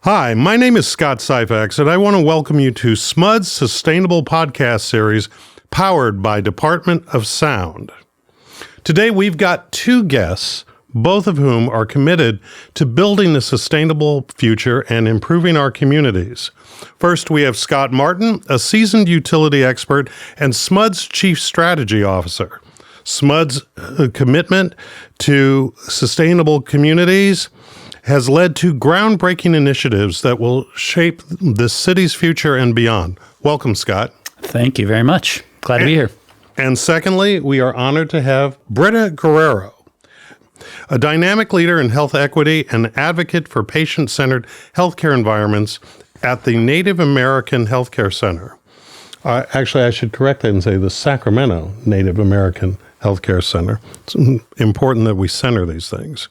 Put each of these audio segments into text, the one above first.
Hi, my name is Scott Syphax, and I want to welcome you to SMUD's Sustainable Podcast Series, powered by Department of Sound. Today, we've got two guests, both of whom are committed to building a sustainable future and improving our communities. First, we have Scott Martin, a seasoned utility expert and SMUD's Chief Strategy Officer. SMUD's commitment to sustainable communities has led to groundbreaking initiatives that will shape the city's future and beyond. Welcome, Scott. Thank you very much. Glad to be here. And secondly, we are honored to have Britta Guerrero, a dynamic leader in health equity and advocate for patient-centered healthcare environments at the Native American Healthcare Center. Actually, I should correct that and say the Sacramento Native American Healthcare Center. It's important that we center these things.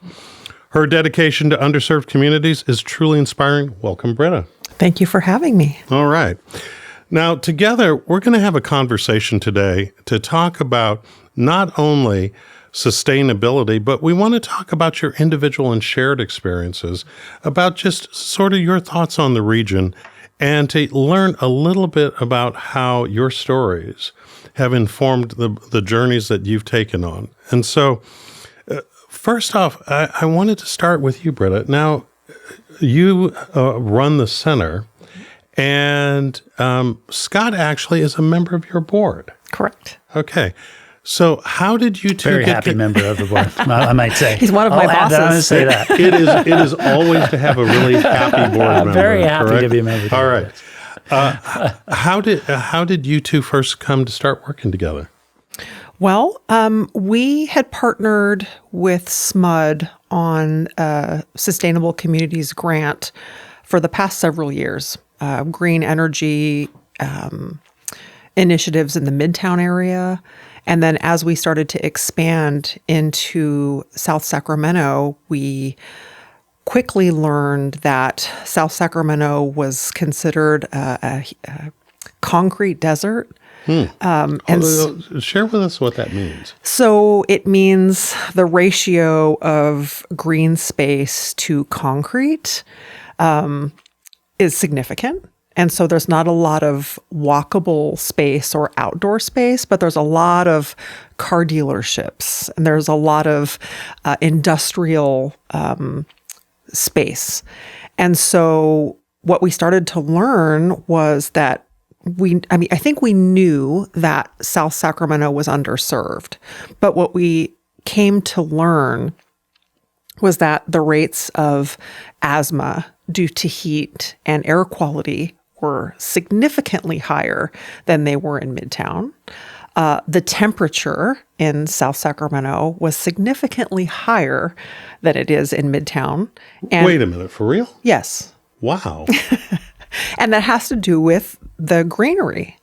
Her dedication to underserved communities is truly inspiring. Welcome, Britta. Thank you for having me. All right. Now, together, we're going to have a conversation today to talk about not only sustainability, but we want to talk about your individual and shared experiences, about just sort of your thoughts on the region, and to learn a little bit about how your stories have informed the journeys that you've taken on. And so, first off, I wanted to start with you, Britta. Now, you run the center, and Scott actually is a member of your board. Correct. Okay. So how did you two Very happy member of the board, I might say. He's one of my bosses. I'm going to say that. It is always to have a really happy board member. Very happy correct? to be a member. All right. How did you two first come to start working together? Well, we had partnered with SMUD on a Sustainable Communities grant for the past several years. Green energy initiatives in the Midtown area. And then as we started to expand into South Sacramento, we quickly learned that South Sacramento was considered a concrete desert. And share with us what that means. So it means the ratio of green space to concrete is significant. And so there's not a lot of walkable space or outdoor space, but there's a lot of car dealerships and there's a lot of industrial space. And so what we started to learn was that I think we knew that South Sacramento was underserved, but what we came to learn was that the rates of asthma due to heat and air quality were significantly higher than they were in Midtown. The temperature in South Sacramento was significantly higher than it is in Midtown. And wait a minute, for real? Yes. Wow. And that has to do with the greenery.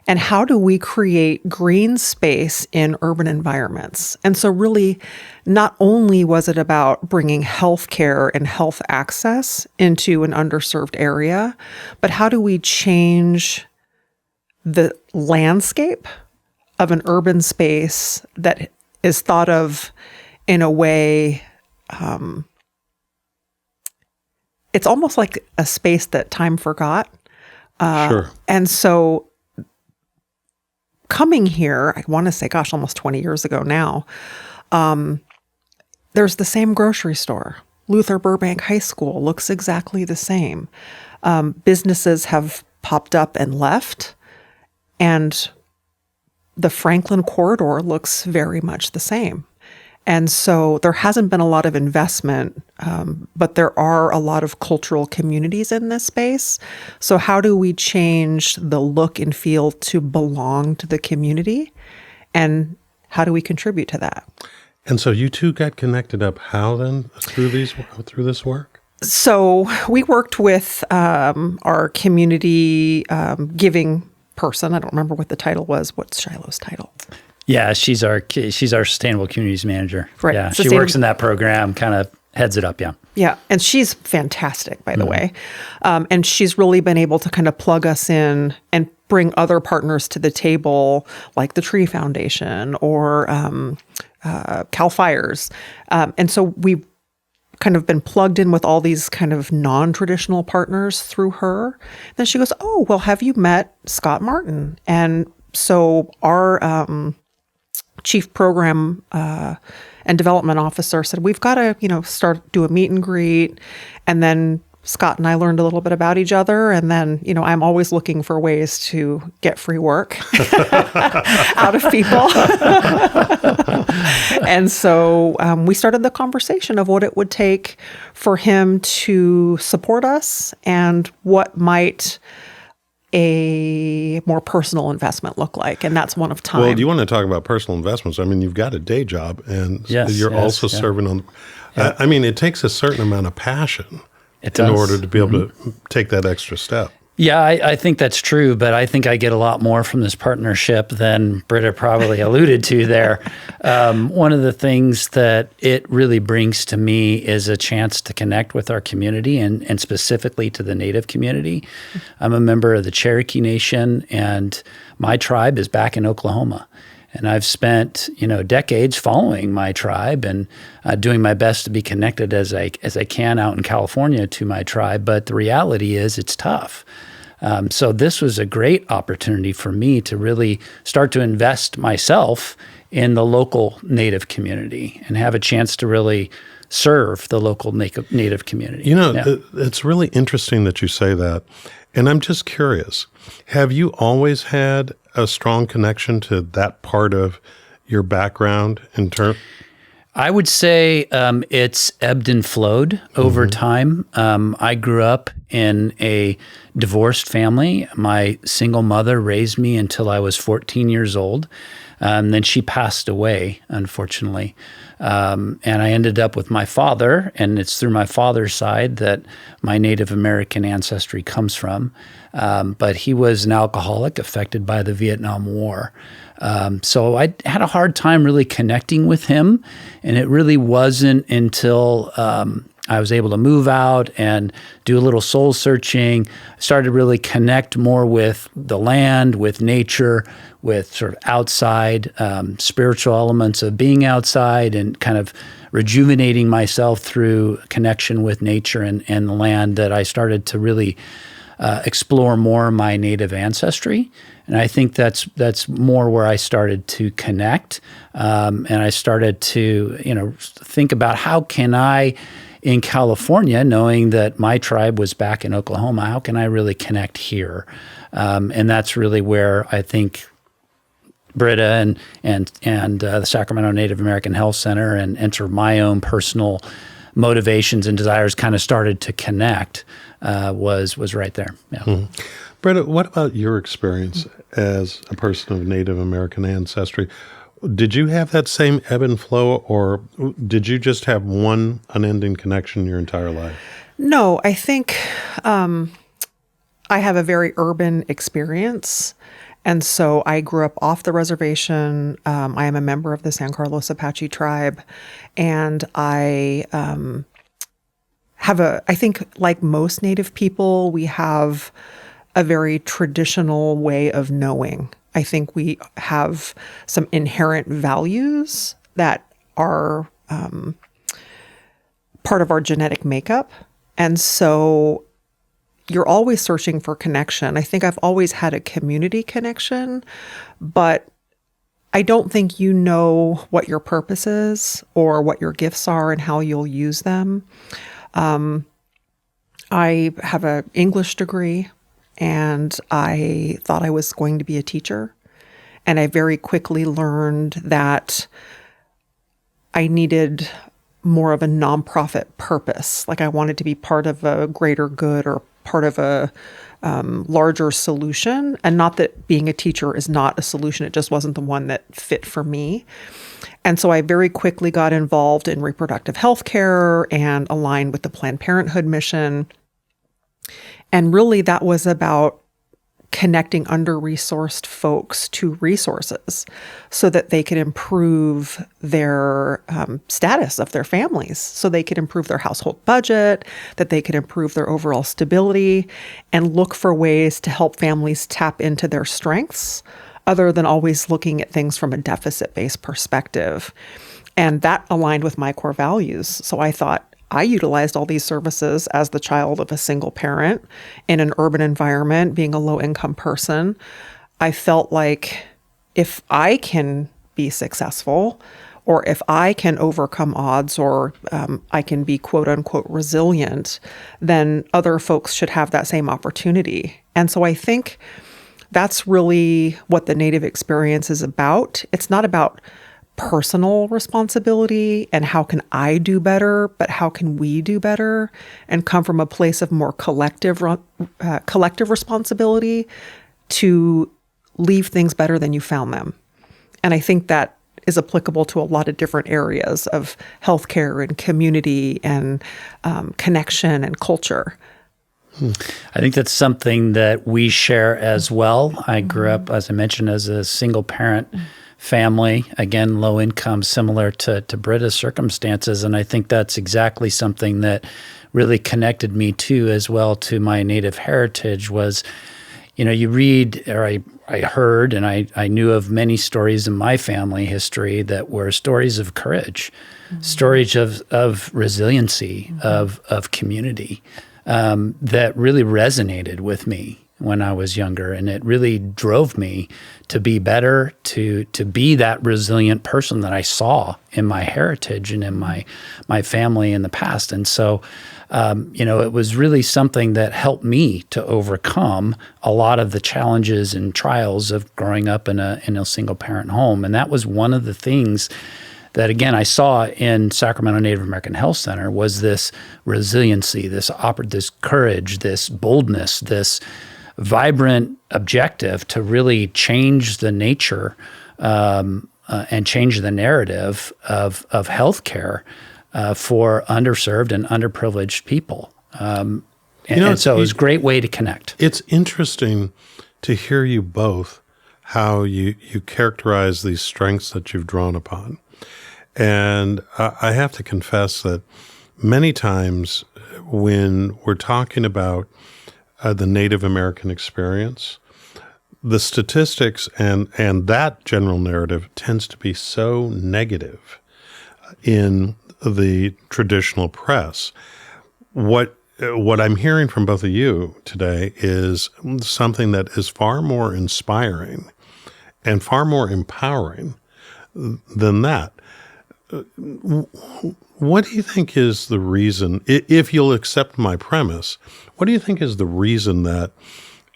And how do we create green space in urban environments? And so really, not only was it about bringing healthcare and health access into an underserved area, but how do we change the landscape of an urban space that is thought of in a way, it's almost like a space that time forgot. Sure. And so coming here, I want to say, almost 20 years ago now, there's the same grocery store. Luther Burbank High School looks exactly the same. Businesses have popped up and left, and the Franklin corridor looks very much the same. And so there hasn't been a lot of investment, but there are a lot of cultural communities in this space. So how do we change the look and feel to belong to the community? And how do we contribute to that? And so you two got connected up how then through this work? So we worked with our community giving person. I don't remember what the title was. What's Shiloh's title? Yeah, she's our Sustainable Communities Manager. Right. Yeah, she works in that program, kind of heads it up, yeah. Yeah, and she's fantastic, by the way. And she's really been able to kind of plug us in and bring other partners to the table, like the Tree Foundation or Cal Fires. And so we kind of been plugged in with all these kind of non-traditional partners through her. Then she goes, "Oh, well, have you met Scott Martin?" And so our chief program and development officer said, "We've got to, do a meet and greet." And then Scott and I learned a little bit about each other. And then, I'm always looking for ways to get free work out of people. And so we started the conversation of what it would take for him to support us and what might a more personal investment look like. And that's one of time. Well, do you want to talk about personal investments? I mean, you've got a day job and you're also serving on, it takes a certain amount of passion in order to be able to take that extra step. Yeah, I think that's true, but I think I get a lot more from this partnership than Britta probably alluded to there. One of the things that it really brings to me is a chance to connect with our community and specifically to the Native community. I'm a member of the Cherokee Nation, and my tribe is back in Oklahoma. And I've spent, decades following my tribe and doing my best to be connected as I can out in California to my tribe. But the reality is it's tough. So this was a great opportunity for me to really start to invest myself in the local Native community and have a chance to really serve the local Native community. It's really interesting that you say that. And I'm just curious, have you always had a strong connection to that part of your background in terms? I would say it's ebbed and flowed over time. I grew up in a divorced family. My single mother raised me until I was 14 years old. Then she passed away, unfortunately. And I ended up with my father, and it's through my father's side that my Native American ancestry comes from. But he was an alcoholic affected by the Vietnam War. So I had a hard time really connecting with him, and it really wasn't until I was able to move out and do a little soul searching, started to really connect more with the land, with nature, with sort of outside spiritual elements of being outside and kind of rejuvenating myself through connection with nature and the land, that I started to really explore more my Native ancestry. And I think that's more where I started to connect. And I started to, think about how can I, in California, knowing that my tribe was back in Oklahoma, how can I really connect here? And that's really where I think Britta and the Sacramento Native American Health Center and sort of my own personal motivations and desires kind of started to connect was right there. Yeah. Mm-hmm. Britta, what about your experience as a person of Native American ancestry? Did you have that same ebb and flow, or did you just have one unending connection your entire life? No, I think I have a very urban experience. And so I grew up off the reservation. I am a member of the San Carlos Apache tribe. And I I think like most Native people, we have a very traditional way of knowing. I think we have some inherent values that are part of our genetic makeup. And so you're always searching for connection. I think I've always had a community connection, but I don't think you know what your purpose is or what your gifts are and how you'll use them. I have an English degree, and I thought I was going to be a teacher. And I very quickly learned that I needed more of a nonprofit purpose. Like I wanted to be part of a greater good or part of a larger solution. And not that being a teacher is not a solution. It just wasn't the one that fit for me. And so I very quickly got involved in reproductive health care and aligned with the Planned Parenthood mission. And really that was about connecting under-resourced folks to resources so that they could improve their status of their families, so they could improve their household budget, that they could improve their overall stability, and look for ways to help families tap into their strengths other than always looking at things from a deficit-based perspective. And that aligned with my core values. So I thought, I utilized all these services as the child of a single parent in an urban environment, being a low-income person. I felt like if I can be successful, or if I can overcome odds, or I can be quote unquote resilient, then other folks should have that same opportunity. And so I think that's really what the Native experience is about. It's not about personal responsibility and how can I do better, but how can we do better and come from a place of more collective responsibility to leave things better than you found them. And I think that is applicable to a lot of different areas of healthcare and community and connection and culture. I think that's something that we share as well. I grew up, as I mentioned, as a single parent family, again, low income, similar to Britta's circumstances. And I think that's exactly something that really connected me too, as well, to my Native heritage was, you read, or I heard, and I knew of many stories in my family history that were stories of courage, stories of resiliency, of community, that really resonated with me when I was younger. And it really drove me to be better, to be that resilient person that I saw in my heritage and in my family in the past. And so, it was really something that helped me to overcome a lot of the challenges and trials of growing up in a single parent home. And that was one of the things that, again, I saw in Sacramento Native American Health Center was this resiliency, this courage, this boldness, this vibrant objective to really change the nature and change the narrative of healthcare for underserved and underprivileged people. And so it was a great way to connect. It's interesting to hear you both, how you characterize these strengths that you've drawn upon. And I have to confess that many times when we're talking about the Native American experience, the statistics and that general narrative tends to be so negative in the traditional press. What I'm hearing from both of you today is something that is far more inspiring and far more empowering than that. What do you think is the reason, if you'll accept my premise, what do you think is the reason that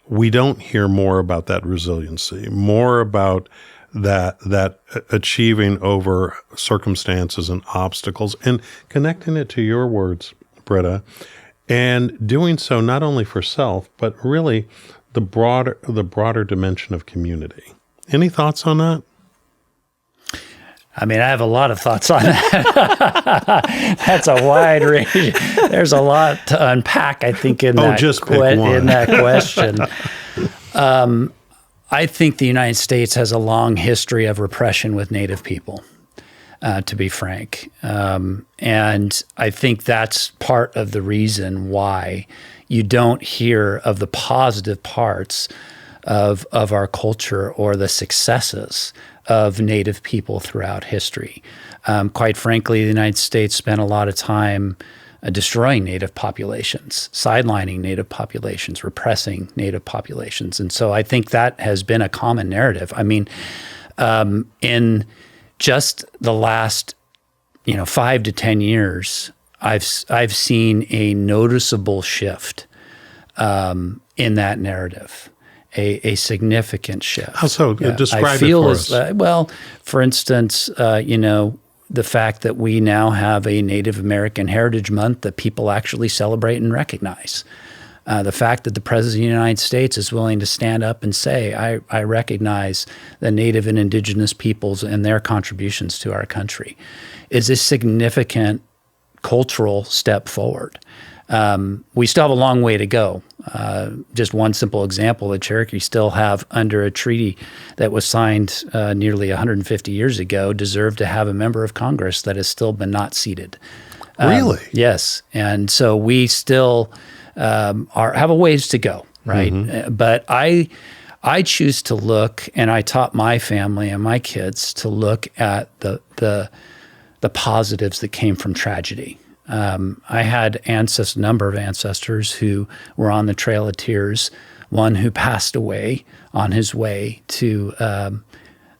we don't hear more about that resiliency, more about that achieving over circumstances and obstacles, and connecting it to your words, Britta, and doing so not only for self, but really the broader dimension of community? Any thoughts on that? I mean, I have a lot of thoughts on that. That's a wide range. There's a lot to unpack, I think, in that question. I think the United States has a long history of repression with Native people, to be frank. And I think that's part of the reason why you don't hear of the positive parts of our culture or the successes of Native people throughout history. Quite frankly, the United States spent a lot of time destroying Native populations, sidelining Native populations, repressing Native populations. And so I think that has been a common narrative. I mean, in just the last 5 to 10 years, I've seen a noticeable shift in that narrative. A significant shift. How so? Describe it for us. Well, for instance, the fact that we now have a Native American Heritage Month that people actually celebrate and recognize. The fact that the President of the United States is willing to stand up and say, I recognize the Native and Indigenous peoples and their contributions to our country, is a significant cultural step forward. We still have a long way to go. Just one simple example, the Cherokee still have, under a treaty that was signed nearly 150 years ago, deserve to have a member of Congress that has still been not seated. Really? Yes. And so we still have a ways to go, right? Mm-hmm. But I choose to look, and I taught my family and my kids to look at the positives that came from tragedy. I had number of ancestors who were on the Trail of Tears, one who passed away on his way to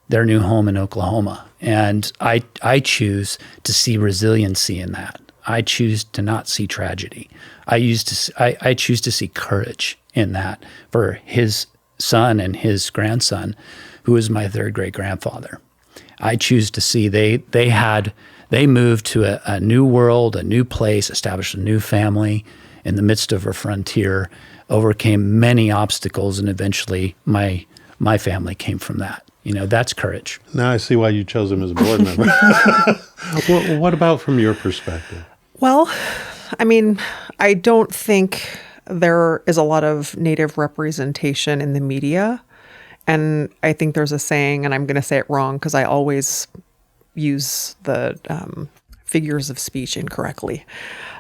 their new home in Oklahoma. And I choose to see resiliency in that. I choose to not see tragedy. I choose to see courage in that for his son and his grandson, who is my third great grandfather. I choose to see they moved to a new world, a new place, established a new family in the midst of a frontier, overcame many obstacles, and eventually my family came from that. That's courage. Now I see why you chose him as a board member. What about from your perspective? Well, I mean, I don't think there is a lot of Native representation in the media. And I think there's a saying, and I'm going to say it wrong because I always use the figures of speech incorrectly.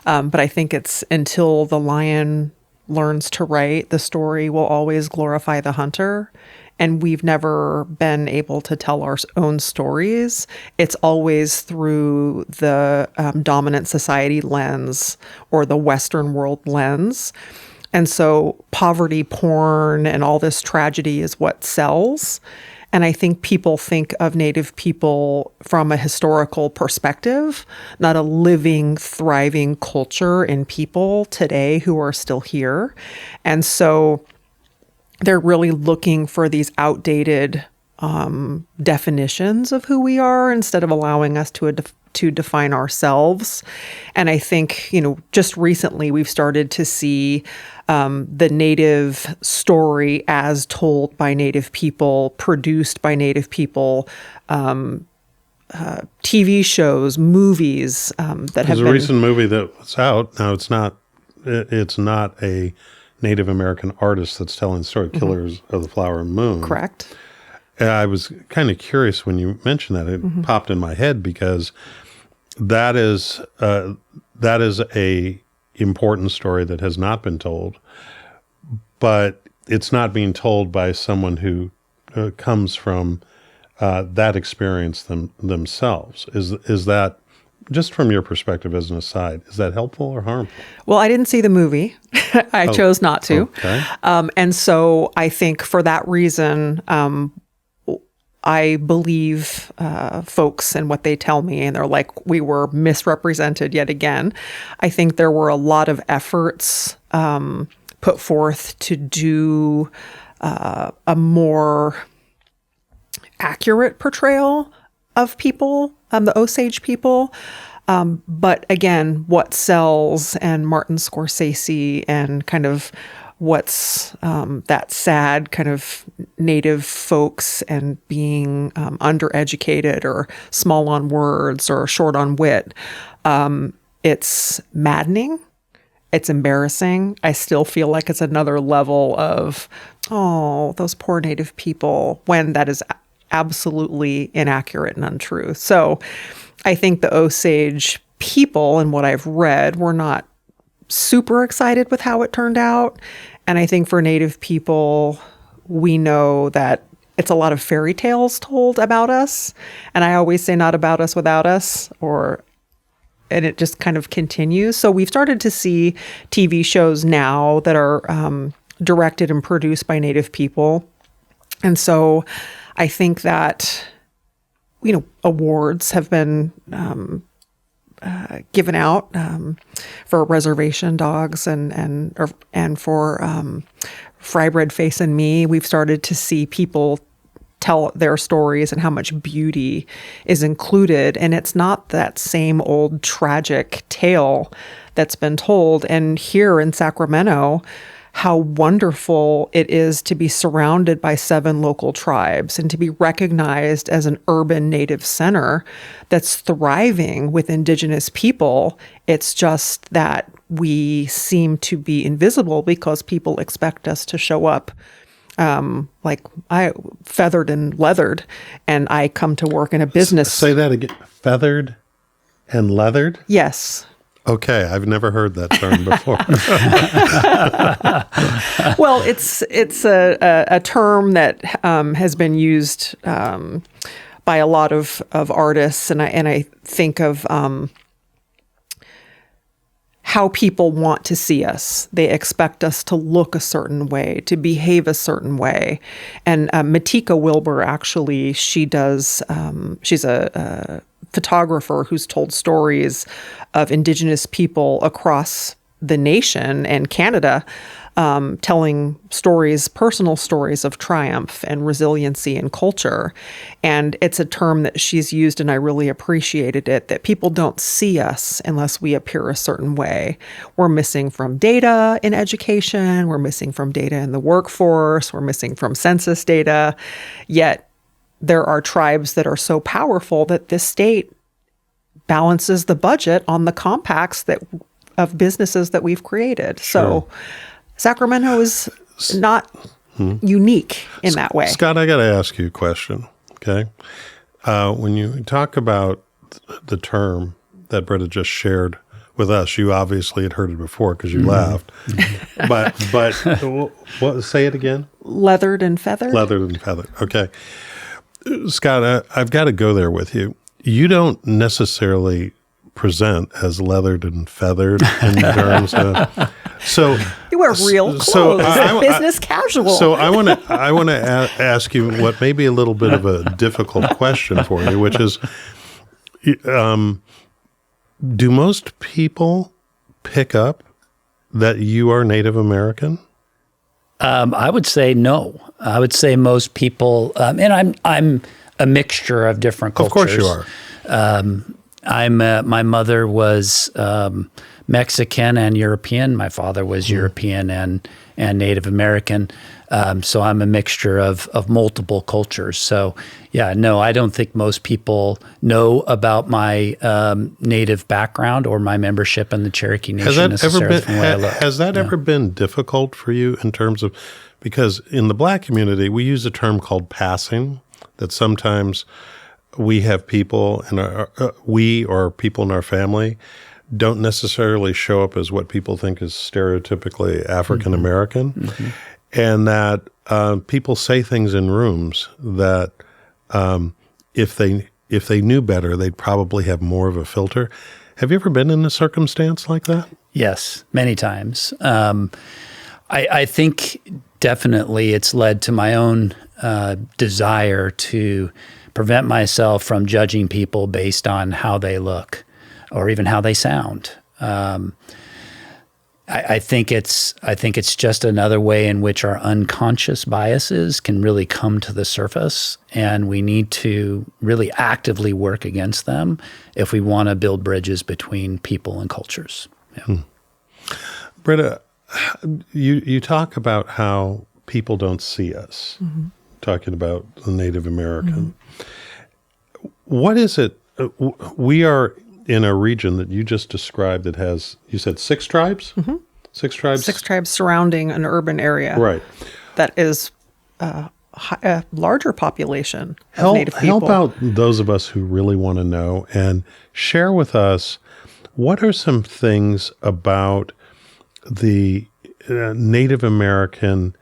But I think it's until the lion learns to write, the story will always glorify the hunter. And we've never been able to tell our own stories. It's always through the dominant society lens or the Western world lens. And so poverty porn and all this tragedy is what sells. And I think people think of Native people from a historical perspective, not a living, thriving culture in people today who are still here. And so they're really looking for these outdated definitions of who we are instead of allowing us to define ourselves. And I think, just recently we've started to see the Native story as told by Native people, produced by Native people, TV shows, movies that have been... There's a recent movie that was out. Now, it's not a Native American artist that's telling the story, Killers of the Flower Moon. Correct. I was kind of curious when you mentioned that. It popped in my head because that is a important story that has not been told, but it's not being told by someone who comes from that experience themselves. Is that, just from your perspective as an aside, is that helpful or harmful? Well, I didn't see the movie. I chose not to. Okay. And so I think for that reason, I believe folks and what they tell me, and they're like, we were misrepresented yet again. I think there were a lot of efforts put forth to do a more accurate portrayal of people, the Osage people. But again, what sells, and Martin Scorsese, and kind of what's that sad kind of Native folks and being undereducated or small on words or short on wit. It's maddening. It's embarrassing. I still feel like it's another level of, oh, those poor Native people, when that is absolutely inaccurate and untrue. So I think the Osage people, and what I've read, were not super excited with how it turned out. And I think for Native people, we know that it's a lot of fairy tales told about us. And I always say not about us without us, and it just kind of continues. So we've started to see TV shows now that are directed and produced by Native people. And so I think that, awards have been given out for reservation dogs and for Frybread Face and Me. We've started to see people tell their stories and how much beauty is included. And it's not that same old tragic tale that's been told. And here in Sacramento, how wonderful it is to be surrounded by 7 local tribes and to be recognized as an urban Native center that's thriving with Indigenous people. It's just that we seem to be invisible because people expect us to show up like I feathered and leathered, and I come to work in a business. Say that again. Feathered and leathered? Yes. Okay, I've never heard that term before. Well, it's a term that has been used by a lot of artists, and I think of how people want to see us. They expect us to look a certain way, to behave a certain way. And Matika Wilbur, actually, she's a photographer who's told stories of Indigenous people across the nation and Canada, telling stories, personal stories of triumph and resiliency and culture. And it's a term that she's used, and I really appreciated it, that people don't see us unless we appear a certain way. We're missing from data in education. We're missing from data in the workforce. We're missing from census data. Yet there are tribes that are so powerful that this state balances the budget on the compacts of businesses that we've created. Sure. So Sacramento is not unique in that way. Scott, I got to ask you a question, okay? When you talk about the term that Britta just shared with us, you obviously had heard it before because you laughed. But what? Say it again. Leathered and feathered? Leathered and feathered. Okay. Scott, I've got to go there with you. You don't necessarily present as leathered and feathered in terms of... So you wear real clothes, business casual. So I want to ask you what may be a little bit of a difficult question for you, which is, do most people pick up that you are Native American? I would say no. I would say most people, and I'm a mixture of different cultures. Of course you are. My mother was Mexican and European. My father was European and Native American. So I'm a mixture of multiple cultures. So yeah, no, I don't think most people know about my Native background or my membership in the Cherokee Nation necessarily from the way I look. Has that ever been difficult for you in terms of, because in the Black community, we use a term called passing, that sometimes we have people we or people in our family don't necessarily show up as what people think is stereotypically African American, and that people say things in rooms that if they knew better, they'd probably have more of a filter. Have you ever been in a circumstance like that? Yes, many times. I think definitely it's led to my own desire to prevent myself from judging people based on how they look or even how they sound. I think it's just another way in which our unconscious biases can really come to the surface, and we need to really actively work against them if we want to build bridges between people and cultures. Yeah. Britta, you talk about how people don't see us, talking about the Native American. What is it? We are in a region that you just described that has, you said 6 tribes? 6 tribes? 6 tribes surrounding an urban area. Right. That is a larger population of Native people. Help out those of us who really want to know and share with us, what are some things about the Native American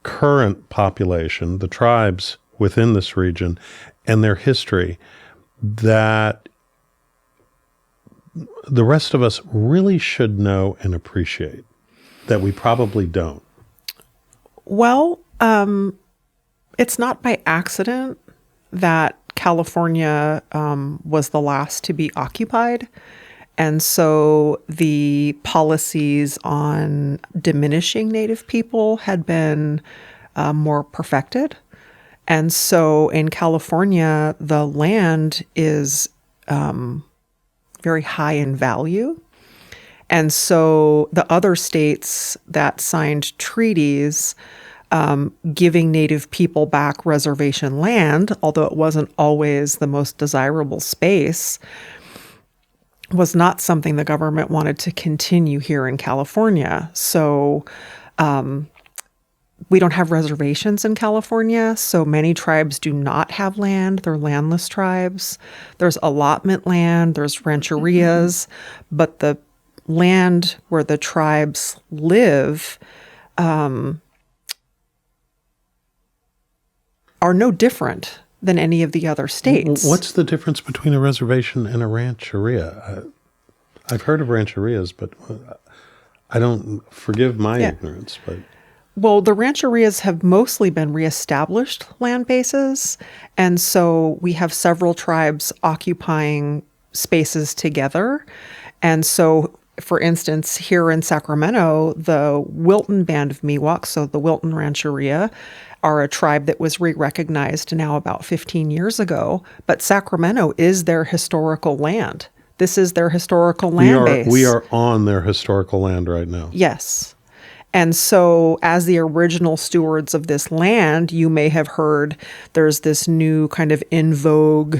current population, the tribes within this region, and their history that the rest of us really should know and appreciate that we probably don't? Well, it's not by accident that California was the last to be occupied. And so the policies on diminishing Native people had been more perfected. And so in California, the land is very high in value. And so the other states that signed treaties giving Native people back reservation land, although it wasn't always the most desirable space, was not something the government wanted to continue here in California. So we don't have reservations in California, so many tribes do not have land. They're landless tribes. There's allotment land, there's rancherias, but the land where the tribes live are no different than any of the other states. What's the difference between a reservation and a rancheria? I've heard of rancherias, but I don't, forgive my ignorance, but. Well, the rancherias have mostly been reestablished land bases. And so we have several tribes occupying spaces together. And so, for instance, here in Sacramento, the Wilton Band of Miwoks, so the Wilton Rancheria, are a tribe that was re-recognized now about 15 years ago. But Sacramento is their historical land. This is their historical land base. We are on their historical land right now. Yes. And so as the original stewards of this land, you may have heard there's this new kind of in vogue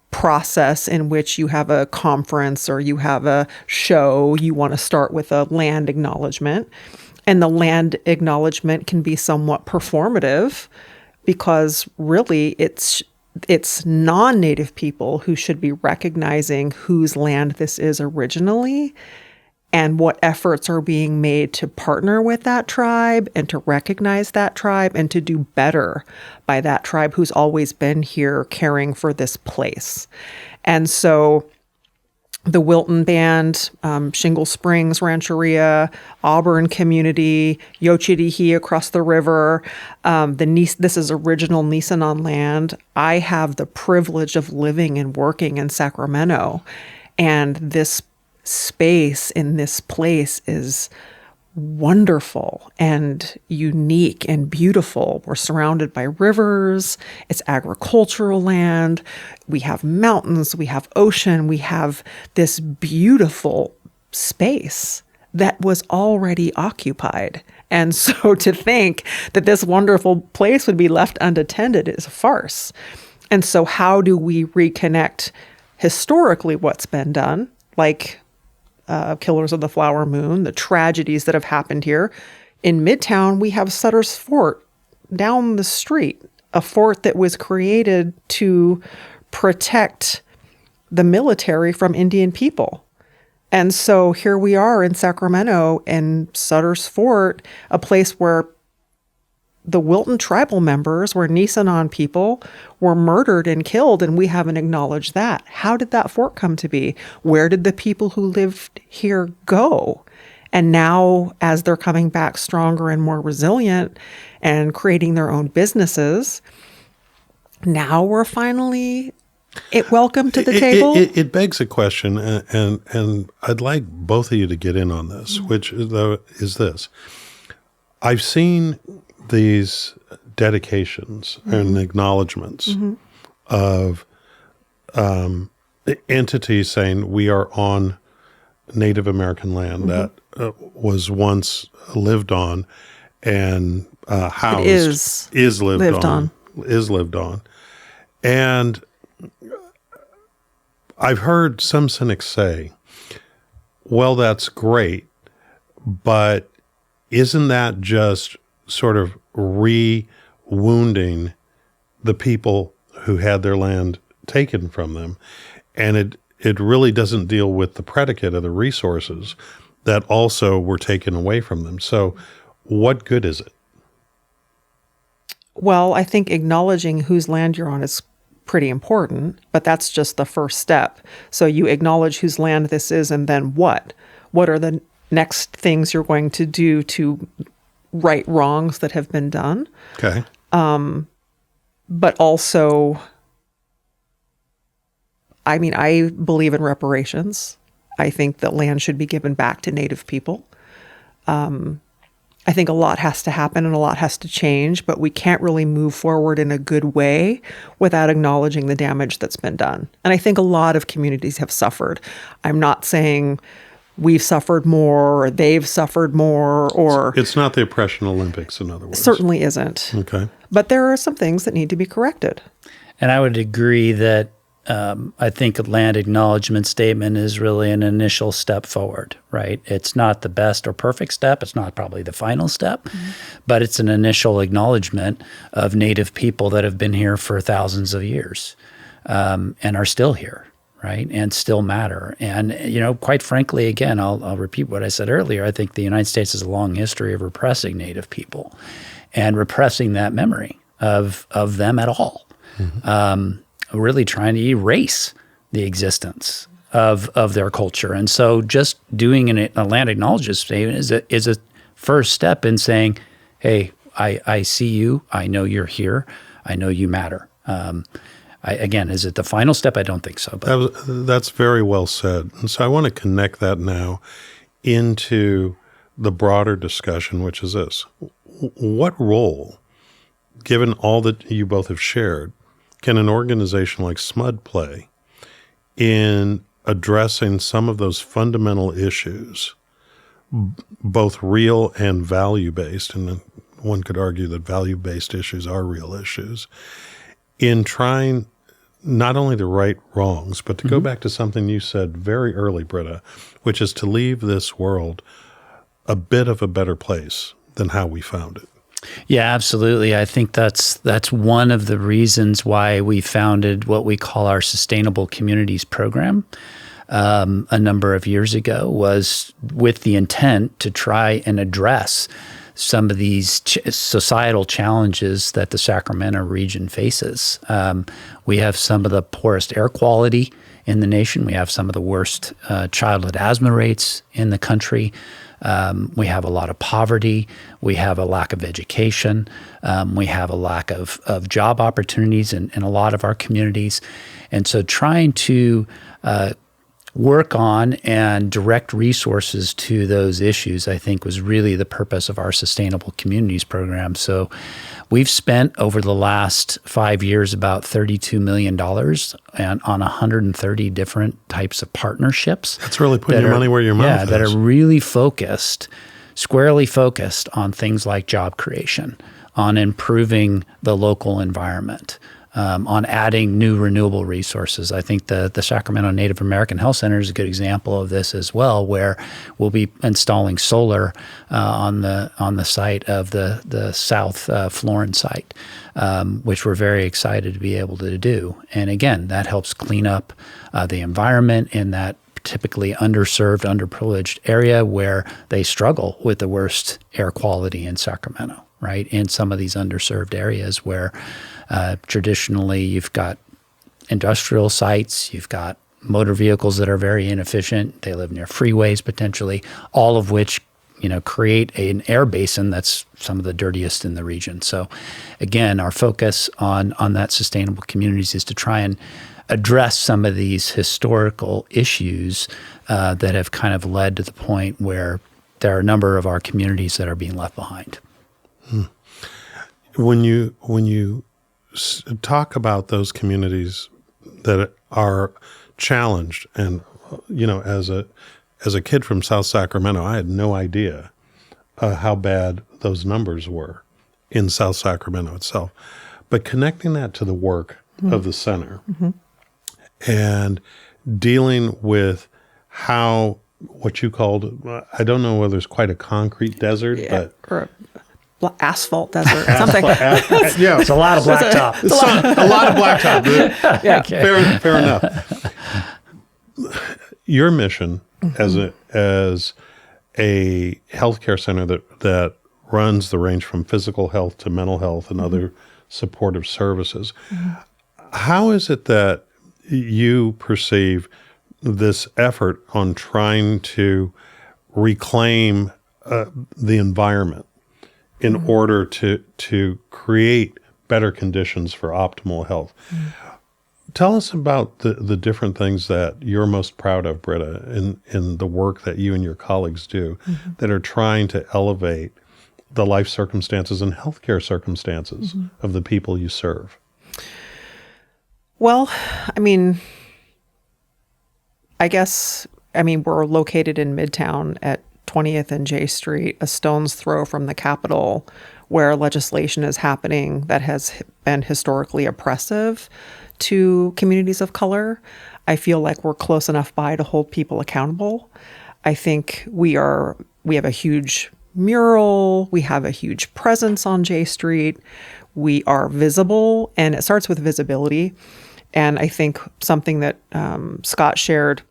process in which you have a conference or you have a show. You want to start with a land acknowledgement. And the land acknowledgement can be somewhat performative because really it's non-Native people who should be recognizing whose land this is originally and what efforts are being made to partner with that tribe and to recognize that tribe and to do better by that tribe who's always been here caring for this place. And so the Wilton Band, Shingle Springs Rancheria, Auburn Community, Yochitihi across the river. This is original Nisenan land. I have the privilege of living and working in Sacramento, and this space in this place is wonderful and unique and beautiful. We're surrounded by rivers. It's agricultural land. We have mountains. We have ocean. We have this beautiful space that was already occupied. And so to think that this wonderful place would be left unattended is a farce. And so how do we reconnect historically what's been done, like Killers of the Flower Moon, the tragedies that have happened here? In Midtown, we have Sutter's Fort down the street, a fort that was created to protect the military from Indian people. And so here we are in Sacramento and Sutter's Fort, a place where the Wilton tribal members, where Nisenan people were murdered and killed, and we haven't acknowledged that. How did that fort come to be? Where did the people who lived here go? And now, as they're coming back stronger and more resilient and creating their own businesses, now we're finally welcome to the table. It begs a question, and I'd like both of you to get in on this, which is this. I've seen these dedications and acknowledgments of entities saying we are on Native American land that was once lived on and housed, is lived on. And I've heard some cynics say, well, that's great, but isn't that just sort of re-wounding the people who had their land taken from them? And it really doesn't deal with the predicate of the resources that also were taken away from them. So what good is it? Well, I think acknowledging whose land you're on is pretty important, but that's just the first step. So you acknowledge whose land this is, and then what? What are the next things you're going to do to right wrongs that have been done? Okay. But also, I mean, I believe in reparations. I think that land should be given back to Native people. I think a lot has to happen and a lot has to change, but we can't really move forward in a good way without acknowledging the damage that's been done. And I think a lot of communities have suffered. I'm not saying we've suffered more or they've suffered more, or... It's not the oppression Olympics, in other words. Certainly isn't. Okay. But there are some things that need to be corrected. And I would agree that I think a land acknowledgement statement is really an initial step forward, right? It's not the best or perfect step. It's not probably the final step, but it's an initial acknowledgement of Native people that have been here for thousands of years and are still here, right? And still matter. And, you know, quite frankly, again, I'll repeat what I said earlier. I think the United States has a long history of repressing Native people and repressing that memory of them at all. Really trying to erase the existence of their culture. And so just doing a land acknowledgement statement is a first step in saying, hey, I see you. I know you're here. I know you matter. Again, is it the final step? I don't think so. But That's very well said. And so I want to connect that now into the broader discussion, which is this. What role, given all that you both have shared, can an organization like SMUD play in addressing some of those fundamental issues, both real and value-based? And one could argue that value-based issues are real issues, in trying not only to right wrongs, but to go back to something you said very early, Britta, which is to leave this world a bit of a better place than how we found it. Yeah, absolutely. I think that's one of the reasons why we founded what we call our Sustainable Communities program a number of years ago, was with the intent to try and address some of these societal challenges that the Sacramento region faces. We have some of the poorest air quality in the nation. We have some of the worst childhood asthma rates in the country. We have a lot of poverty. We have a lack of education. We have a lack of job opportunities in a lot of our communities. And so trying to work on and direct resources to those issues, I think, was really the purpose of our Sustainable Communities program. So we've spent over the last 5 years about $32 million on 130 different types of partnerships. That's really putting your money where your mouth is. That are really squarely focused on things like job creation, on improving the local environment, on adding new renewable resources. I think the Sacramento Native American Health Center is a good example of this as well, where we'll be installing solar on the site of the South Florin site, which we're very excited to be able to do. And again, that helps clean up the environment in that typically underserved, underprivileged area where they struggle with the worst air quality in Sacramento, right? In some of these underserved areas where traditionally you've got industrial sites, you've got motor vehicles that are very inefficient, they live near freeways potentially, all of which create an air basin that's some of the dirtiest in the region. So again, our focus on that sustainable communities is to try and address some of these historical issues that have kind of led to the point where there are a number of our communities that are being left behind. When you talk about those communities that are challenged, and as a kid from South Sacramento, I had no idea how bad those numbers were in South Sacramento itself. But connecting that to the work of the center and dealing with how what you called, I don't know whether it's quite a concrete desert, but or asphalt desert, something. Yeah, it's a lot of blacktop. A lot of blacktop. Yeah, okay. Fair enough. Your mission as a healthcare center that runs the range from physical health to mental health and other supportive services. How is it that you perceive this effort on trying to reclaim the environment in order to create better conditions for optimal health? Tell us about the different things that you're most proud of, Britta, in the work that you and your colleagues do that are trying to elevate the life circumstances and healthcare circumstances of the people you serve. Well, we're located in Midtown at 20th and J Street, a stone's throw from the Capitol, where legislation is happening that has been historically oppressive to communities of color. I feel like we're close enough by to hold people accountable. I think we have a huge mural, we have a huge presence on J Street, we are visible, and it starts with visibility. And I think something that Scott shared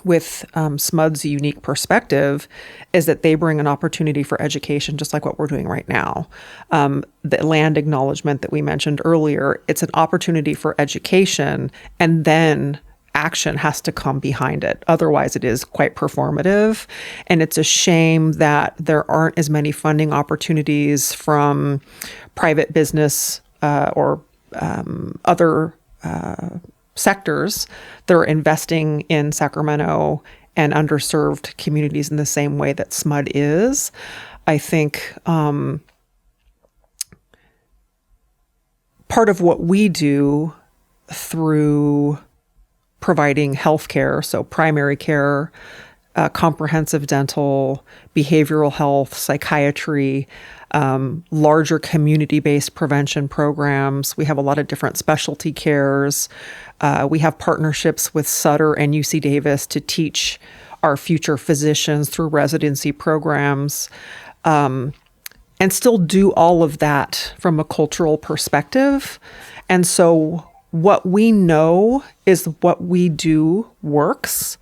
with SMUD's unique perspective is that they bring an opportunity for education, just like what we're doing right now. The land acknowledgement that we mentioned earlier, it's an opportunity for education and then action has to come behind it. Otherwise, it is quite performative. And it's a shame that there aren't as many funding opportunities from private business or other sectors that are investing in Sacramento and underserved communities in the same way that SMUD is. I think part of what we do through providing healthcare, so primary care, comprehensive dental, behavioral health, psychiatry, larger community-based prevention programs. We have a lot of different specialty cares. We have partnerships with Sutter and UC Davis to teach our future physicians through residency programs, and still do all of that from a cultural perspective. And so what we know is what we do works.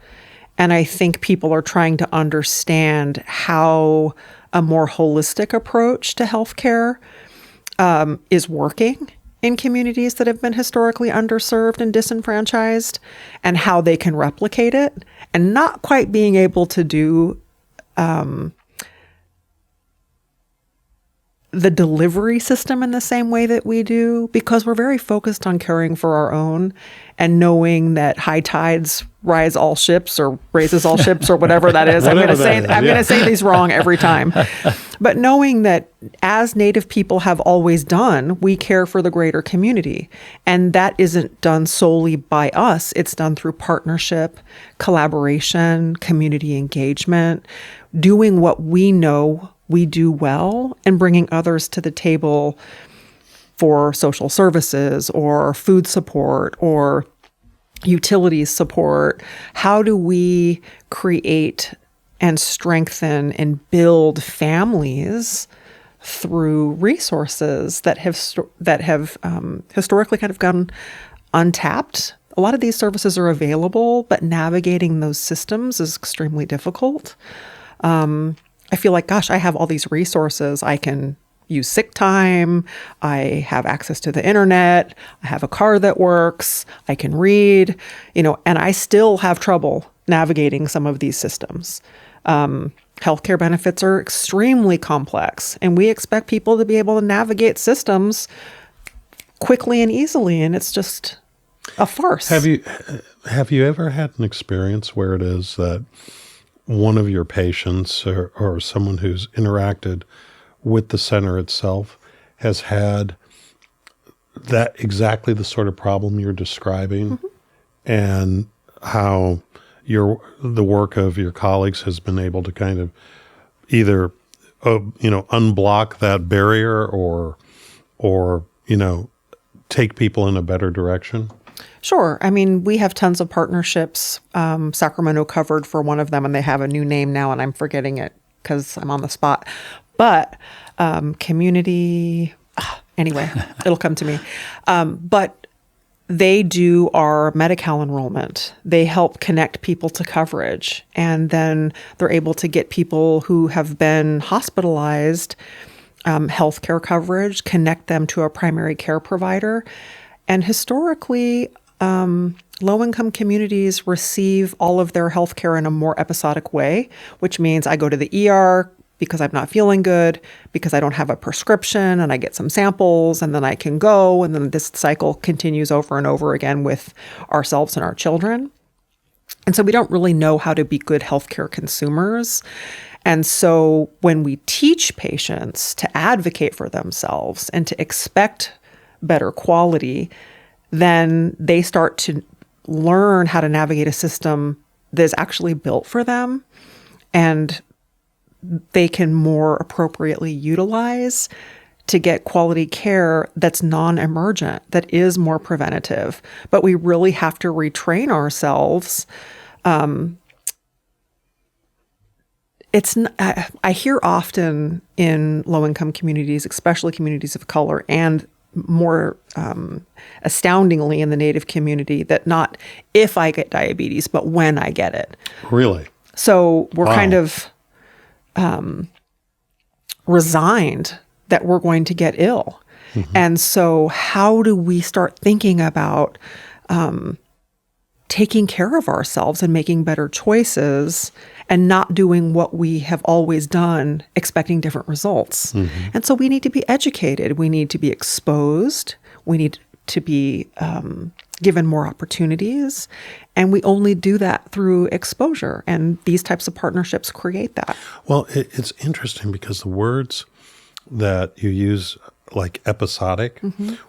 And I think people are trying to understand how a more holistic approach to healthcare is working in communities that have been historically underserved and disenfranchised, and how they can replicate it, and not quite being able to do the delivery system in the same way that we do, because we're very focused on caring for our own and knowing that high tides rise all ships or raises all ships or whatever that is. I'm going to say these wrong every time. But knowing that as Native people have always done, we care for the greater community. And that isn't done solely by us. It's done through partnership, collaboration, community engagement, doing what we know we do well and bringing others to the table for social services or food support or utilities support. How do we create and strengthen and build families through resources that have historically kind of gone untapped? A lot of these services are available, but navigating those systems is extremely difficult. I feel like, gosh, I have all these resources. I can use sick time. I have access to the internet. I have a car that works. I can read, and I still have trouble navigating some of these systems. Healthcare benefits are extremely complex, and we expect people to be able to navigate systems quickly and easily, and it's just a farce. Have you ever had an experience where it is that one of your patients or someone who's interacted with the center itself has had that exactly the sort of problem you're describing, mm-hmm. and how the work of your colleagues has been able to kind of either unblock that barrier or take people in a better direction? Sure. I mean, we have tons of partnerships. Sacramento covered for one of them, and they have a new name now, and I'm forgetting it because I'm on the spot. But anyway, it'll come to me. But they do our Medi-Cal enrollment. They help connect people to coverage, and then they're able to get people who have been hospitalized healthcare coverage, connect them to a primary care provider. And historically, low-income communities receive all of their health care in a more episodic way, which means I go to the ER because I'm not feeling good, because I don't have a prescription, and I get some samples, and then I can go, and then this cycle continues over and over again with ourselves and our children. And so we don't really know how to be good healthcare consumers. And so when we teach patients to advocate for themselves and to expect better quality, then they start to learn how to navigate a system that is actually built for them, and they can more appropriately utilize to get quality care that's non-emergent, that is more preventative. But we really have to retrain ourselves. I hear often in low-income communities, especially communities of color, and more astoundingly in the Native community, that not if I get diabetes, but when I get it. Really? So we're kind of resigned that we're going to get ill. Mm-hmm. And so how do we start thinking about taking care of ourselves and making better choices and not doing what we have always done, expecting different results. And so we need to be educated. We need to be exposed. We need to be given more opportunities. And we only do that through exposure. And these types of partnerships create that. Well, it's interesting because the words that you use, like episodic,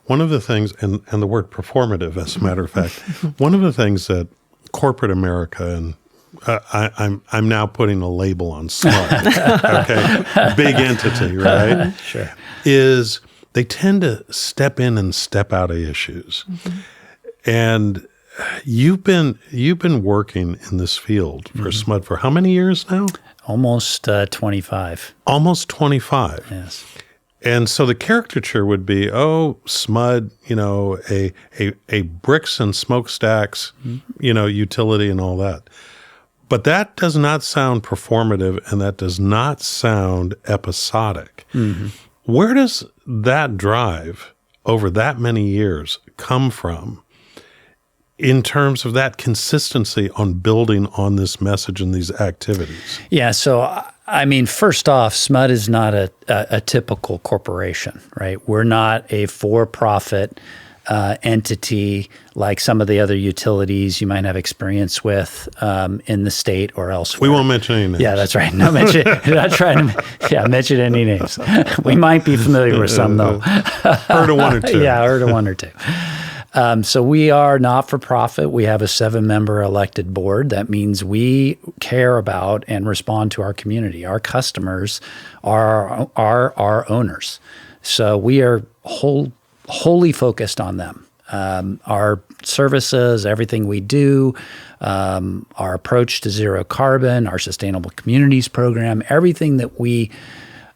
one of the things, and the word performative, as a matter of fact, one of the things that corporate America, and I'm now putting a label on SMUD, okay, big entity, right? Sure. Is they tend to step in and step out of issues. And you've been working in this field for SMUD for how many years now? Almost 25. Almost 25. Yes. And so the caricature would be, SMUD, a bricks and smokestacks, utility and all that. But that does not sound performative, and that does not sound episodic. Where does that drive over that many years come from in terms of that consistency on building on this message and these activities? Yeah. So, I mean, first off, SMUD is not a typical corporation, right? We're not a for-profit entity like some of the other utilities you might have experience with in the state or elsewhere. We won't mention any names. Yeah, that's right. Not trying to mention any names. We might be familiar with some, though. Heard of one or two. Yeah, heard of one or two. So we are not-for-profit. We have a 7-member elected board. That means we care about and respond to our community. Our customers are our owners. So we are wholly focused on them. Our services, everything we do, our approach to zero carbon, our sustainable communities program, everything that we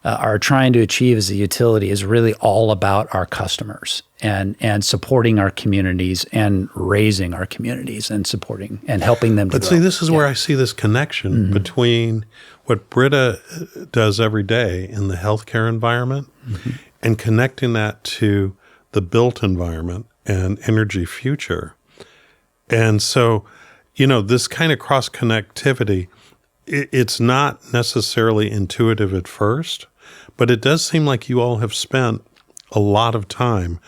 are trying to achieve as a utility is really all about our customers and supporting our communities and raising our communities and supporting and helping them to But grow. see, this is where I see this connection between what Britta does every day in the healthcare environment and connecting that to the built environment and energy future. And so, this kind of cross-connectivity, it's not necessarily intuitive at first, but it does seem like you all have spent a lot of time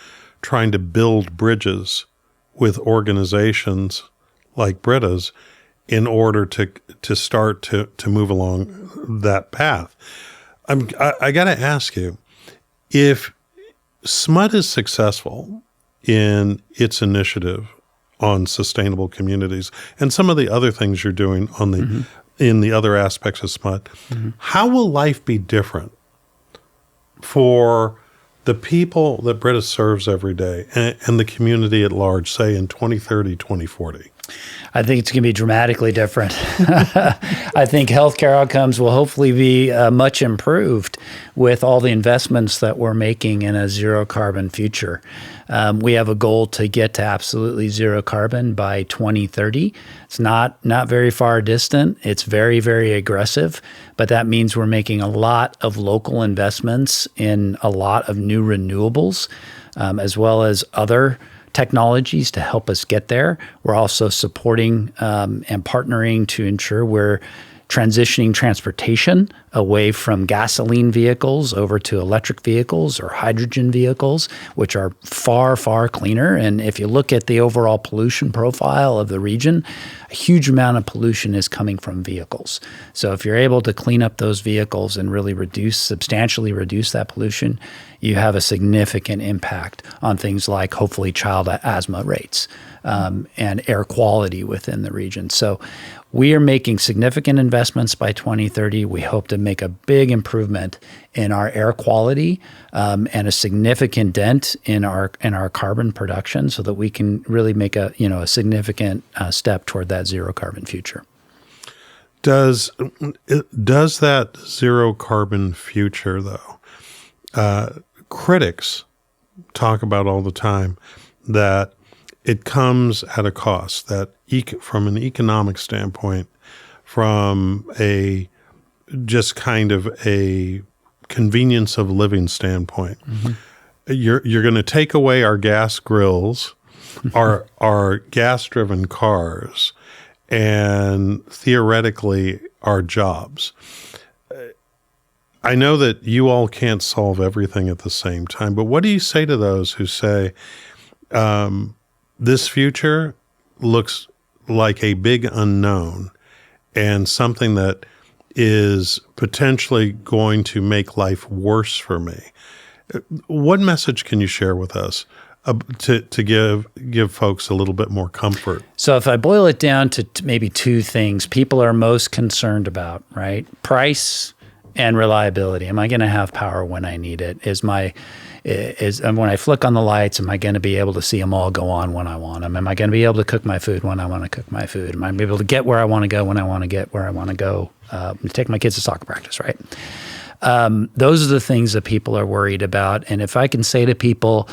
trying to build bridges with organizations like Britta's in order to start to move along that path. I got to ask you, if SMUD is successful in its initiative on sustainable communities and some of the other things you're doing on the in the other aspects of SMUD, how will life be different for the people that Britta serves every day and the community at large, say in 2030, 2040? I think it's going to be dramatically different. I think healthcare outcomes will hopefully be much improved with all the investments that we're making in a zero carbon future. We have a goal to get to absolutely zero carbon by 2030. It's not very far distant. It's very, very aggressive, but that means we're making a lot of local investments in a lot of new renewables, as well as other technologies to help us get there. We're also supporting and partnering to ensure we're transitioning transportation away from gasoline vehicles over to electric vehicles or hydrogen vehicles, which are far, far cleaner. And if you look at the overall pollution profile of the region, a huge amount of pollution is coming from vehicles. So if you're able to clean up those vehicles and really substantially reduce that pollution, you have a significant impact on things like hopefully child asthma rates and air quality within the region. So we are making significant investments by 2030. We hope to make a big improvement in our air quality and a significant dent in our carbon production, so that we can really make a significant step toward that zero carbon future. Does that zero carbon future, though, critics talk about all the time that it comes at a cost, that from an economic standpoint, from a just kind of a convenience of living standpoint, you're going to take away our gas grills are gas-driven cars and theoretically are jobs. I know that you all can't solve everything at the same time, but what do you say to those who say this future looks like a big unknown and something that is potentially going to make life worse for me? What message can you share with us to give folks a little bit more comfort? So if I boil it down to maybe two things people are most concerned about, right? Price and reliability. Am I going to have power when I need it? When I flick on the lights, am I going to be able to see them all go on when I want them? Am I going to be able to cook my food when I want to cook my food? Am I going to be able to get where I want to go when I want to get where I want to go? Take my kids to soccer practice, right? Those are the things that people are worried about. And if I can say to people,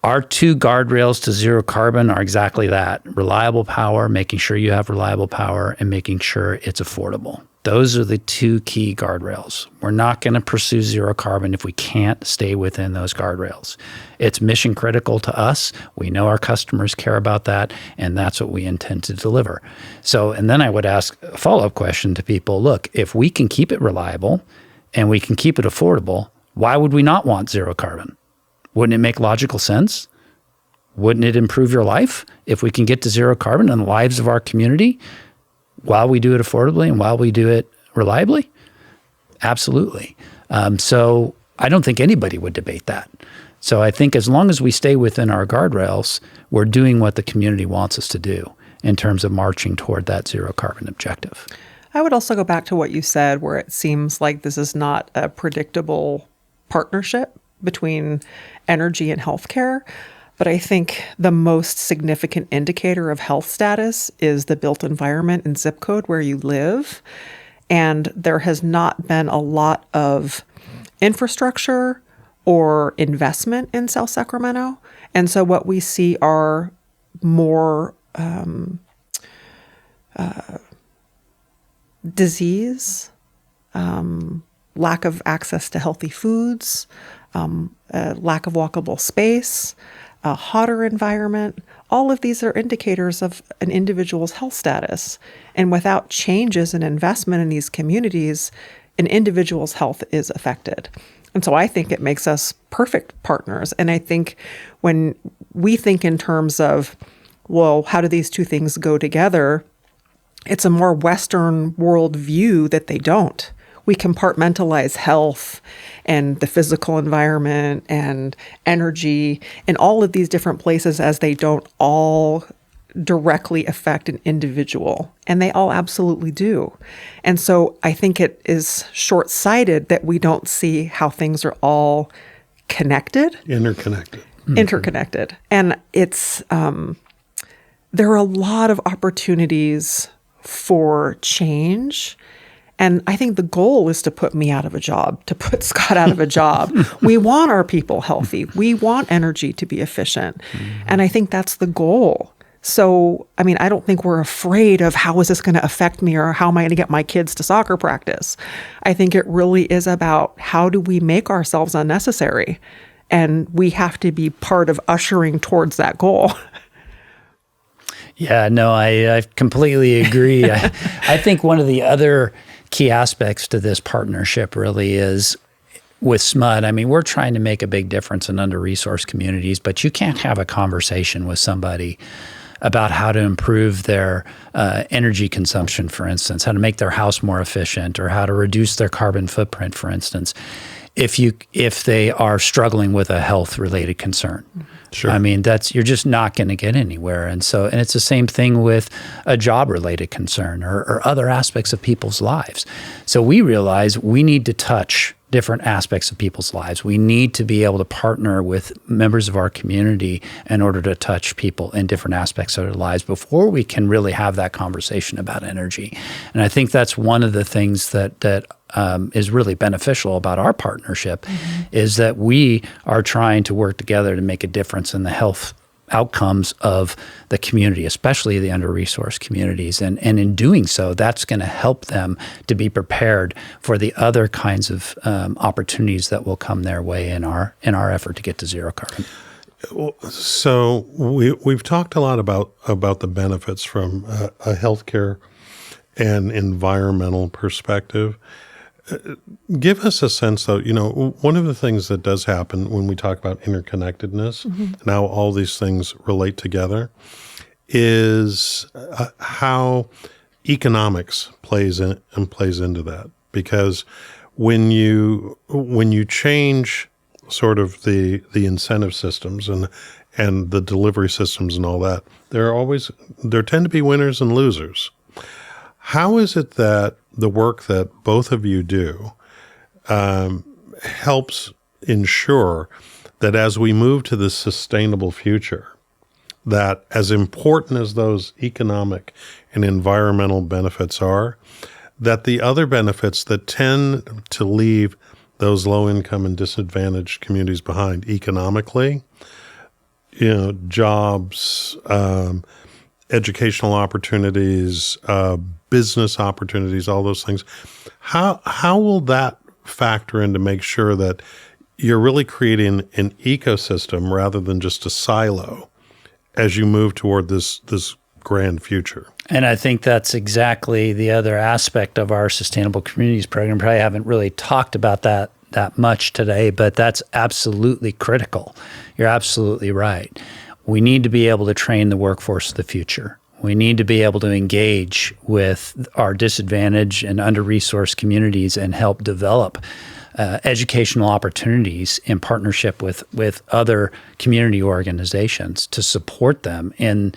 our two guardrails to zero carbon are exactly that: reliable power, making sure you have reliable power, and making sure it's affordable. Those are the two key guardrails. We're not going to pursue zero carbon if we can't stay within those guardrails. It's mission critical to us. We know our customers care about that, and that's what we intend to deliver. So, and then I would ask a follow-up question to people, look, if we can keep it reliable and we can keep it affordable, why would we not want zero carbon? Wouldn't it make logical sense? Wouldn't it improve your life if we can get to zero carbon in the lives of our community while we do it affordably and while we do it reliably? Absolutely. So I don't think anybody would debate that. So I think as long as we stay within our guardrails, we're doing what the community wants us to do in terms of marching toward that zero carbon objective. I would also go back to what you said, where it seems like this is not a predictable partnership between energy and healthcare. But I think the most significant indicator of health status is the built environment and zip code where you live. And there has not been a lot of infrastructure or investment in South Sacramento. And so what we see are more disease, lack of access to healthy foods, lack of walkable space, a hotter environment. All of these are indicators of an individual's health status. And without changes and investment in these communities, an individual's health is affected. And so I think it makes us perfect partners. And I think when we think in terms of, well, how do these two things go together? It's a more Western world view that they don't. We compartmentalize health and the physical environment and energy and all of these different places as they don't all directly affect an individual. And they all absolutely do. And so I think it is short-sighted that we don't see how things are all connected. Interconnected. And it's, there are a lot of opportunities for change. And I think the goal is to put me out of a job, to put Scott out of a job. We want our people healthy. We want energy to be efficient. And I think that's the goal. So, I mean, I don't think we're afraid of how is this going to affect me or how am I going to get my kids to soccer practice. I think it really is about how do we make ourselves unnecessary? And we have to be part of ushering towards that goal. Yeah, no, I completely agree. I think one of the other key aspects to this partnership really is with SMUD. I mean, we're trying to make a big difference in under-resourced communities, but you can't have a conversation with somebody about how to improve their energy consumption, for instance, how to make their house more efficient or how to reduce their carbon footprint, for instance, if they are struggling with a health-related concern. Sure. I mean, you're just not going to get anywhere. And it's the same thing with a job-related concern or other aspects of people's lives. So we realize we need to touch different aspects of people's lives. We need to be able to partner with members of our community in order to touch people in different aspects of their lives before we can really have that conversation about energy. And I think that's one of the things that is really beneficial about our partnership is that we are trying to work together to make a difference in the health outcomes of the community, especially the under-resourced communities. And in doing so, that's going to help them to be prepared for the other kinds of opportunities that will come their way in our effort to get to zero carbon. So we've talked a lot about the benefits from a healthcare and environmental perspective. Give us a sense, though, one of the things that does happen when we talk about interconnectedness, and how all these things relate together, is how economics plays into that. Because when you change sort of the incentive systems and the delivery systems and all that, there tend to be winners and losers. How is it that the work that both of you do helps ensure that as we move to this sustainable future, that as important as those economic and environmental benefits are, that the other benefits that tend to leave those low-income and disadvantaged communities behind economically, jobs, educational opportunities, business opportunities, all those things. How will that factor in to make sure that you're really creating an ecosystem rather than just a silo as you move toward this grand future? And I think that's exactly the other aspect of our Sustainable Communities program. Probably haven't really talked about that much today, but that's absolutely critical. You're absolutely right. We need to be able to train the workforce of the future. We need to be able to engage with our disadvantaged and under-resourced communities and help develop educational opportunities in partnership with other community organizations to support them in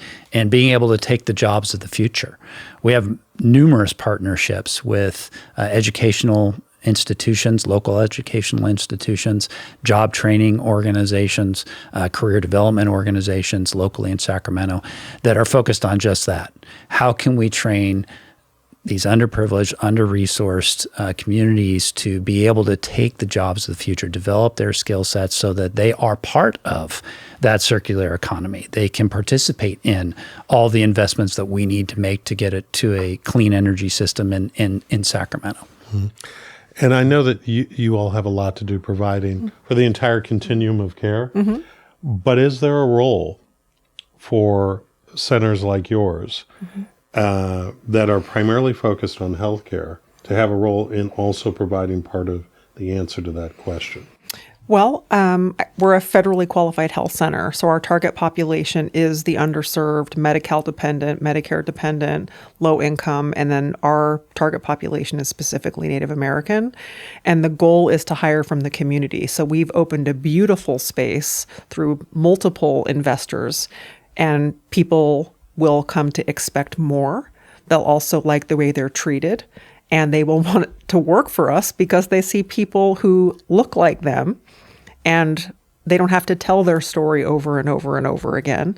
being able to take the jobs of the future. We have numerous partnerships with educational institutions, local educational institutions, job training organizations, career development organizations locally in Sacramento that are focused on just that. How can we train these underprivileged, under-resourced communities to be able to take the jobs of the future, develop their skill sets so that they are part of that circular economy. They can participate in all the investments that we need to make to get it to a clean energy system in Sacramento. Mm-hmm. And I know that you all have a lot to do providing for the entire continuum of care, but is there a role for centers like yours that are primarily focused on healthcare to have a role in also providing part of the answer to that question? Well, we're a federally qualified health center, so our target population is the underserved, Medi-Cal dependent, Medicare dependent, low income, and then our target population is specifically Native American. And the goal is to hire from the community. So we've opened a beautiful space through multiple investors, and people will come to expect more. They'll also like the way they're treated, and they will want to work for us because they see people who look like them, and they don't have to tell their story over and over and over again.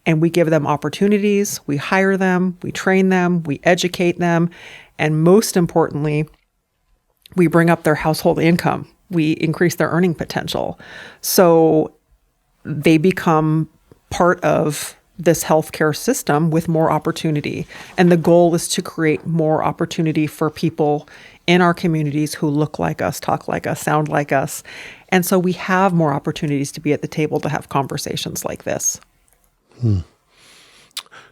And we give them opportunities, we hire them, we train them, we educate them, and most importantly, we bring up their household income. We increase their earning potential. So they become part of this healthcare system with more opportunity. And the goal is to create more opportunity for people in our communities who look like us, talk like us, sound like us. And so we have more opportunities to be at the table to have conversations like this.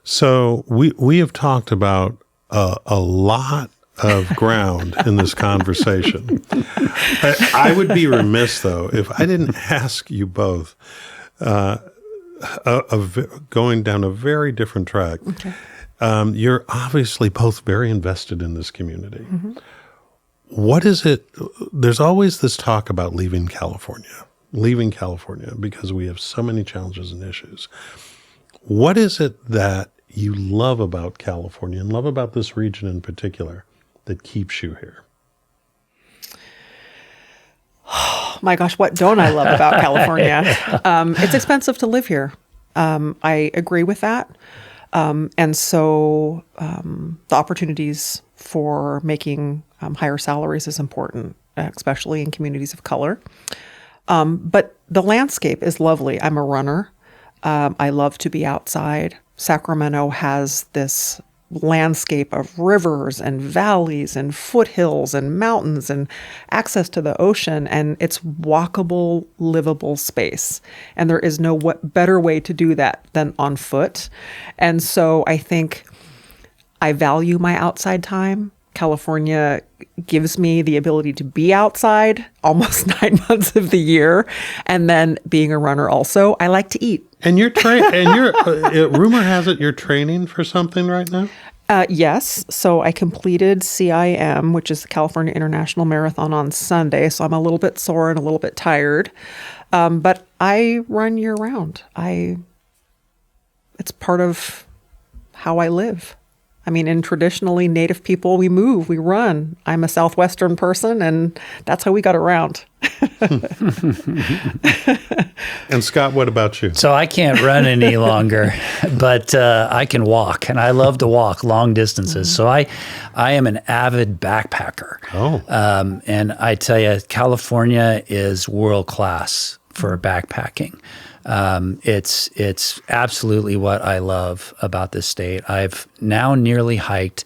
So we have talked about a lot of ground in this conversation. I would be remiss, though, if I didn't ask you both going down a very different track. Okay. You're obviously both very invested in this community. What is it? There's always this talk about leaving California because we have so many challenges and issues. What is it that you love about California and love about this region in particular that keeps you here? My gosh, what don't I love about California? It's expensive to live here. I agree with that. And so the opportunities for making higher salaries is important, especially in communities of color. But the landscape is lovely. I'm a runner. I love to be outside. Sacramento has this landscape of rivers and valleys and foothills and mountains and access to the ocean, and it's walkable, livable space. And there is no better way to do that than on foot. And so I think I value my outside time. California gives me the ability to be outside almost 9 months of the year. And then being a runner also, I like to eat. And you're rumor has it you're training for something right now? Yes. So I completed CIM, which is the California International Marathon, on Sunday. So I'm a little bit sore and a little bit tired. But I run year round. It's part of how I live. I mean, in traditionally Native people, we move, we run. I'm a Southwestern person, and that's how we got around. And Scott, what about you? So I can't run any longer, but I can walk, and I love to walk long distances. So I am an avid backpacker. Oh. And I tell you, California is world class for backpacking. It's absolutely what I love about this state. I've now nearly hiked,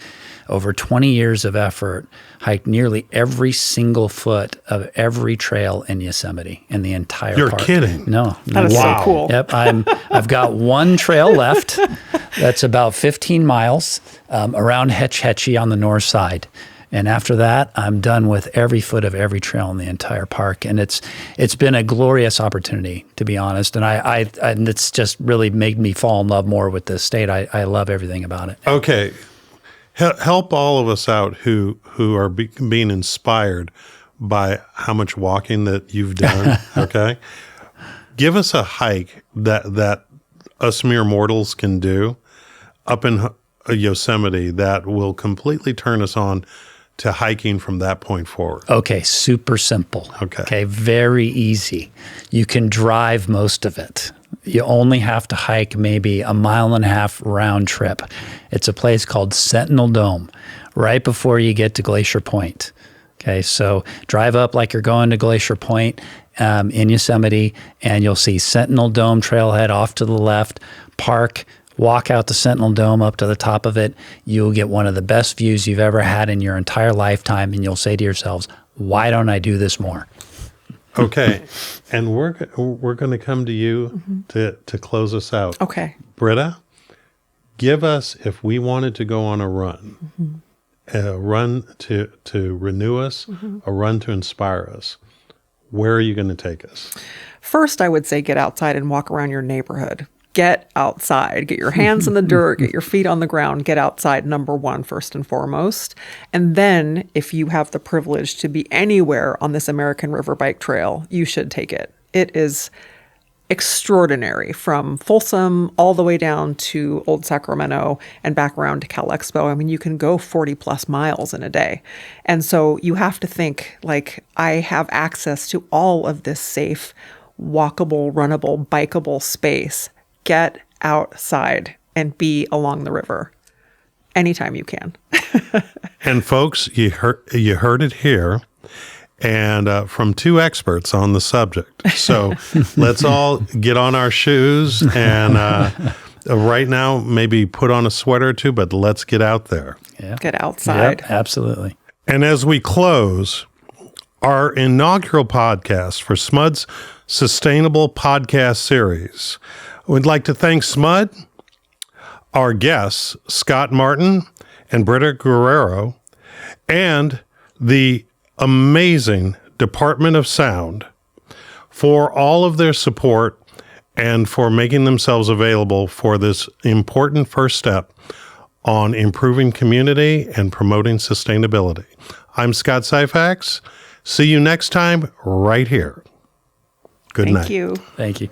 over 20 years of effort, hiked nearly every single foot of every trail in Yosemite in the entire You're park. kidding. No. That is so cool. Yep. I've got one trail left that's about 15 miles around Hetch Hetchy on the north side. And after that, I'm done with every foot of every trail in the entire park. And it's been a glorious opportunity, to be honest. And and it's just really made me fall in love more with this state. I love everything about it. Okay. Help all of us out who are being inspired by how much walking that you've done. Okay. Give us a hike that us mere mortals can do up in Yosemite that will completely turn us on to hiking from that point forward. Okay, super simple. Okay. Very easy. You can drive most of it. You only have to hike maybe 1.5 miles round trip. It's a place called Sentinel Dome, right before you get to Glacier Point. Okay, so drive up like you're going to Glacier Point in Yosemite, and you'll see Sentinel Dome trailhead off to the left, park, walk out the Sentinel Dome up to the top of it. You'll get one of the best views you've ever had in your entire lifetime, and you'll say to yourselves, why don't I do this more? Okay. And we're going to come to you to close us out. Okay. Britta, give us, if we wanted to go on a run, a run to renew us, a run to inspire us, where are you going to take us? First, I would say get outside and walk around your neighborhood. Get outside, get your hands in the dirt, get your feet on the ground, get outside, number one, first and foremost. And then if you have the privilege to be anywhere on this American River Bike Trail, you should take it. It is extraordinary, from Folsom all the way down to Old Sacramento and back around to Cal Expo. I mean, you can go 40 plus miles in a day. And so you have to think, like, I have access to all of this safe, walkable, runnable, bikeable space. Get outside and be along the river anytime you can. And folks, you heard it here, and from two experts on the subject. So let's all get on our shoes and right now maybe put on a sweater or two, but let's get out there. Yeah. Get outside. Yep, absolutely. And as we close, our inaugural podcast for SMUD's Sustainable Podcast Series, we'd like to thank SMUD, our guests, Scott Martin and Britta Guerrero, and the amazing Department of Sound for all of their support and for making themselves available for this important first step on improving community and promoting sustainability. I'm Scott Syphax. See you next time right here. Good night. Thank you. Thank you.